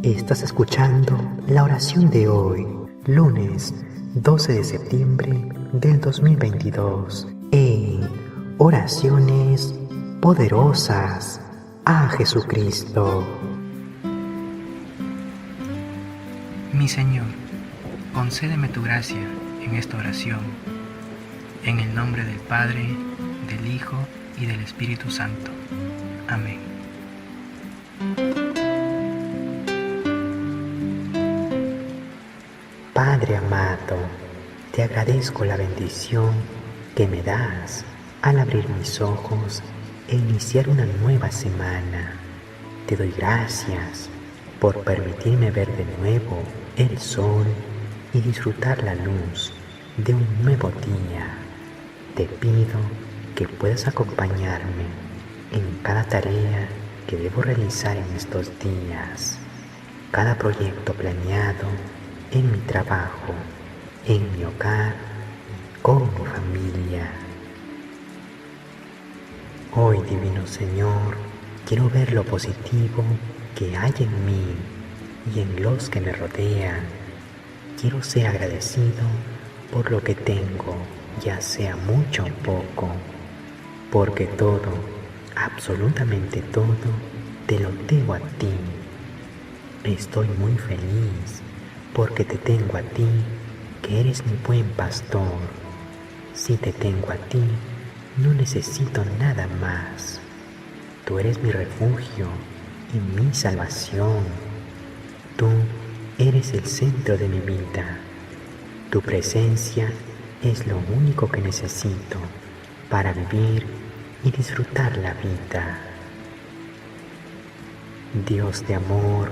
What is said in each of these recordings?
Estás escuchando la oración de hoy, lunes 12 de septiembre del 2022, en Oraciones Poderosas a Jesucristo. Mi Señor, concédeme tu gracia en esta oración, en el nombre del Padre, del Hijo y del Espíritu Santo. Amén. Padre amado, te agradezco la bendición que me das al abrir mis ojos e iniciar una nueva semana. Te doy gracias por permitirme ver de nuevo el sol y disfrutar la luz de un nuevo día. Te pido que puedas acompañarme en cada tarea que debo realizar en estos días, cada proyecto planeado en mi trabajo, en mi hogar, con mi familia. Hoy, Divino Señor, quiero ver lo positivo que hay en mí y en los que me rodean. Quiero ser agradecido por lo que tengo, ya sea mucho o poco, porque todo, absolutamente todo, te lo debo a ti. Estoy muy feliz porque te tengo a ti, que eres mi buen pastor. Si te tengo a ti, no necesito nada más. Tú eres mi refugio y mi salvación. Tú eres el centro de mi vida. Tu presencia es lo único que necesito para vivir y disfrutar la vida. Dios de amor,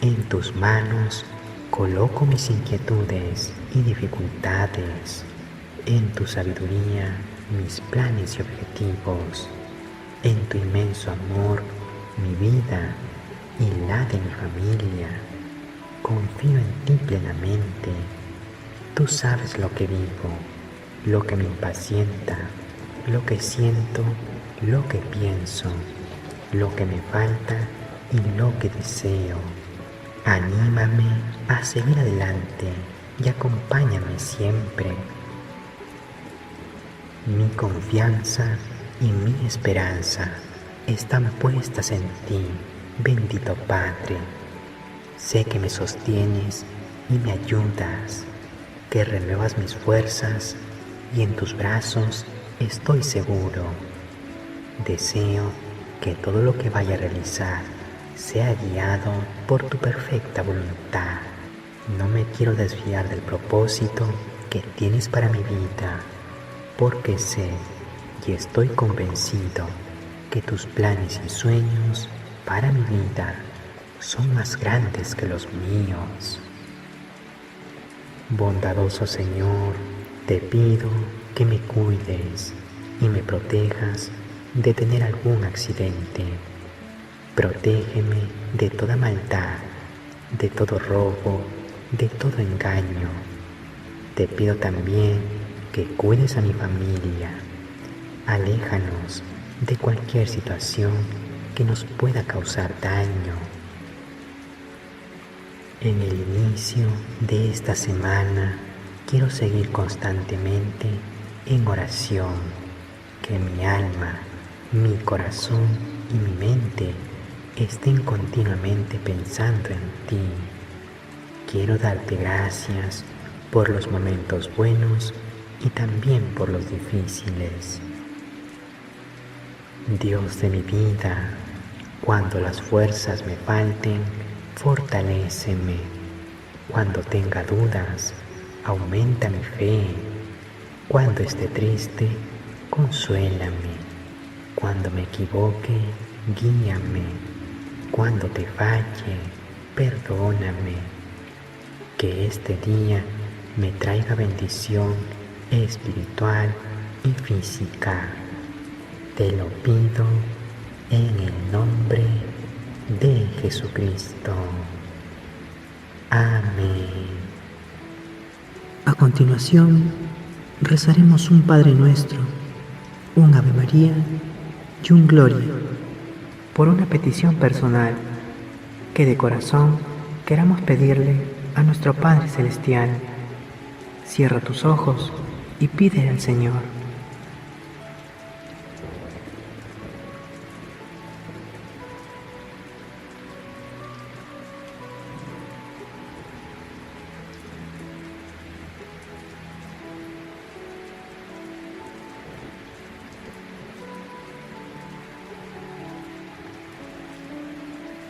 en tus manos coloco mis inquietudes y dificultades. En tu sabiduría, mis planes y objetivos. En tu inmenso amor, mi vida y la de mi familia. Confío en ti plenamente. Tú sabes lo que vivo, lo que me impacienta, lo que siento, lo que pienso, lo que me falta y lo que deseo. Anímame a seguir adelante y acompáñame siempre. Mi confianza y mi esperanza están puestas en ti, bendito Padre. Sé que me sostienes y me ayudas, que renuevas mis fuerzas y en tus brazos estoy seguro. Deseo que todo lo que vaya a realizar sea guiado por tu perfecta voluntad. No me quiero desviar del propósito que tienes para mi vida, porque sé y estoy convencido que tus planes y sueños para mi vida son más grandes que los míos. Bondadoso Señor, te pido que me cuides y me protejas de tener algún accidente. Protégeme de toda maldad, de todo robo, de todo engaño. Te pido también que cuides a mi familia. Aléjanos de cualquier situación que nos pueda causar daño. En el inicio de esta semana quiero seguir constantemente en oración, que mi alma, mi corazón y mi mente estén continuamente pensando en ti. Quiero darte gracias por los momentos buenos y también por los difíciles. Dios de mi vida, cuando las fuerzas me falten, fortaléceme. Cuando tenga dudas, aumenta mi fe. Cuando esté triste, consuélame. Cuando me equivoque, guíame. Cuando te falle, perdóname. Que este día me traiga bendición espiritual y física. Te lo pido en el nombre de Jesucristo. Amén. A continuación, rezaremos un Padre Nuestro, un Ave María y un Gloria, por una petición personal que de corazón queramos pedirle a nuestro Padre Celestial. Cierra tus ojos y pide al Señor.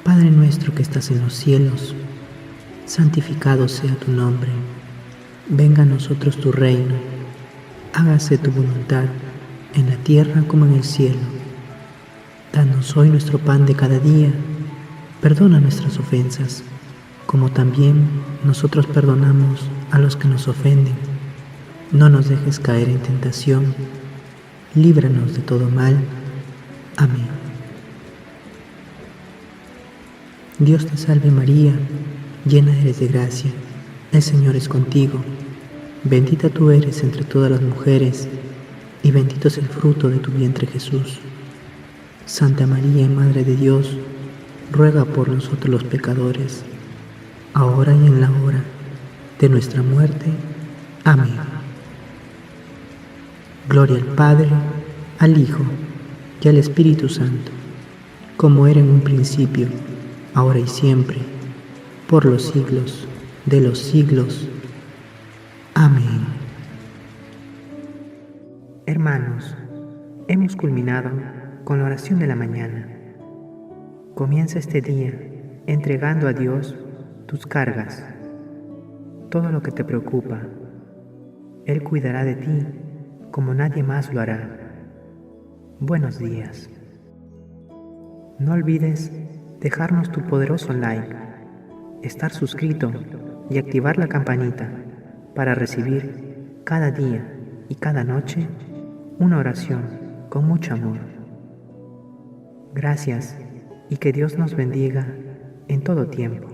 Padre nuestro que estás en los cielos, santificado sea tu nombre. Venga a nosotros tu reino. Hágase tu voluntad en la tierra como en el cielo. Danos hoy nuestro pan de cada día. Perdona nuestras ofensas, como también nosotros perdonamos a los que nos ofenden. No nos dejes caer en tentación. Líbranos de todo mal. Amén. Dios te salve María, llena eres de gracia, el Señor es contigo. Bendita tú eres entre todas las mujeres, y bendito es el fruto de tu vientre Jesús. Santa María, Madre de Dios, ruega por nosotros los pecadores, ahora y en la hora de nuestra muerte. Amén. Gloria al Padre, al Hijo y al Espíritu Santo, como era en un principio, ahora y siempre, por los siglos de los siglos. Amén. Hermanos, hemos culminado con la oración de la mañana. Comienza este día entregando a Dios tus cargas, todo lo que te preocupa. Él cuidará de ti como nadie más lo hará. Buenos días. No olvides dejarnos tu poderoso like, estar suscrito y activar la campanita para recibir cada día y cada noche una oración con mucho amor. Gracias y que Dios nos bendiga en todo tiempo.